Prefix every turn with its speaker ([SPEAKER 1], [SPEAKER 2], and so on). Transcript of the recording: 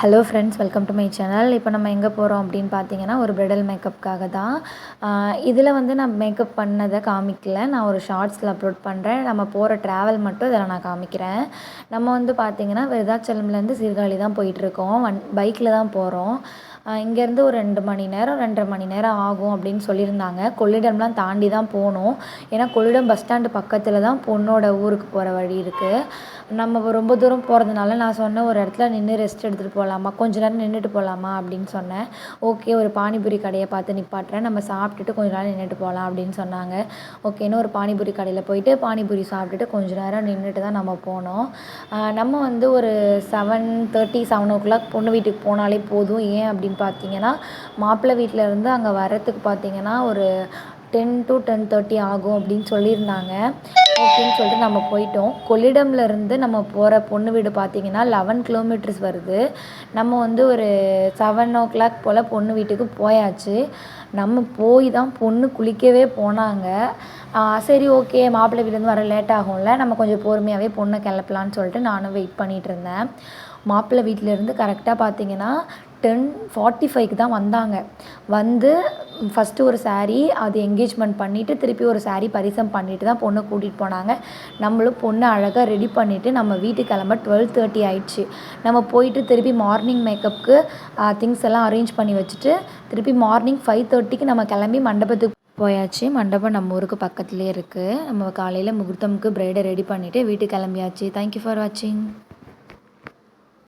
[SPEAKER 1] Hello friends, welcome to my channel. இப்போ நம்ம எங்கே போகிறோம் அப்படின்னு பார்த்தீங்கன்னா, ஒரு பிரைடல் மேக்கப்புக்காக தான். இதில் வந்து நான் மேக்கப் பண்ணதை காமிக்கல. நான் ஒரு ஷார்ட்ஸில் அப்லோட் பண்ணுறேன். நம்ம போகிற ட்ராவல் மட்டும் இதில் நான் காமிக்கிறேன். நம்ம வந்து பார்த்திங்கன்னா விருதாச்சலம்லேருந்து சீர்காழி தான் போயிட்டுருக்கோம். பைக்கில் தான் போகிறோம். இங்கேருந்து ஒரு 2 மணி நேரம் 2.5 மணி நேரம் ஆகும் அப்படின்னு சொல்லியிருந்தாங்க. கொள்ளிடம்லாம் தாண்டி தான் போகணும். ஏன்னா கொள்ளிடம் பஸ் ஸ்டாண்டு பக்கத்தில் தான் பொண்ணோட ஊருக்கு போகிற வழி இருக்குது. நம்ம ரொம்ப தூரம் போகிறதுனால நான் சொன்னேன், ஒரு இடத்துல நின்று ரெஸ்ட் எடுத்துகிட்டு போகலாமா, கொஞ்ச நேரம் நின்றுட்டு போகலாமா அப்படின்னு சொன்னேன். ஓகே, ஒரு பானிபூரி கடையை பார்த்து நிப்பாட்டுறேன், நம்ம சாப்பிட்டுட்டு கொஞ்ச நேரம் நின்றுட்டு போகலாம் அப்படின்னு சொன்னாங்க. ஓகேன்னு ஒரு பானிபூரி கடையில் போயிட்டு பானிபூரி சாப்பிட்டுட்டு கொஞ்ச நேரம் நின்றுட்டு தான் நம்ம போனோம். நம்ம வந்து ஒரு 7:30 7:00 பொண்ணு வீட்டுக்கு போனாலே போதும். ஏன் அப்படின்னு பார்த்தீங்கன்னா, மாப்பிள்ளை வீட்டிலேருந்து அங்கே வர்றதுக்கு பார்த்தீங்கன்னா ஒரு 10 to 10:30 ஆகும் அப்படின்னு சொல்லியிருந்தாங்க. ஓகேன்னு சொல்லிட்டு நம்ம போயிட்டோம். கொள்ளிடம்லேருந்து நம்ம போகிற பொண்ணு வீடு பார்த்திங்கன்னா 11 கிலோமீட்டர்ஸ் வருது. நம்ம வந்து ஒரு 7:00 போல் பொண்ணு வீட்டுக்கு போயாச்சு. நம்ம போய் தான் பொண்ணு குளிக்கவே போனாங்க. சரி, ஓகே, மாப்பிள்ளை வீட்டிலேருந்து வர லேட் ஆகும்ல, நம்ம கொஞ்சம் பொறுமையாகவே பொண்ணை கிளப்பலான்னு சொல்லிட்டு நானும் வெயிட் பண்ணிகிட்டு இருந்தேன். மாப்பிள்ளை வீட்டிலேருந்து கரெக்டாக பார்த்திங்கன்னா 10:45க்கு தான் வந்தாங்க. வந்து ஃபஸ்ட்டு ஒரு சாரீ அது என்கேஜ்மெண்ட் பண்ணிவிட்டு திருப்பி ஒரு சாரீ பரிசம் பண்ணிவிட்டு தான் பொண்ணை கூட்டிகிட்டு போனாங்க. நம்மளும் பொண்ணை அழகாக ரெடி பண்ணிவிட்டு நம்ம வீட்டுக்கு கிளம்ப 12:30 ஆயிடுச்சு. நம்ம போயிட்டு திருப்பி மார்னிங் மேக்கப்புக்கு திங்ஸ் எல்லாம் அரேஞ்ச் பண்ணி வச்சுட்டு திருப்பி மார்னிங் 5:30க்கு நம்ம கிளம்பி மண்டபத்துக்கு போயாச்சு. மண்டபம் நம்ம ஊருக்கு பக்கத்துலேயே இருக்குது. நம்ம காலையில் முகூர்த்தமுக்கு பிரைடை ரெடி பண்ணிவிட்டு வீட்டுக்கு கிளம்பியாச்சு. தேங்க்யூ ஃபார் வாட்சிங்.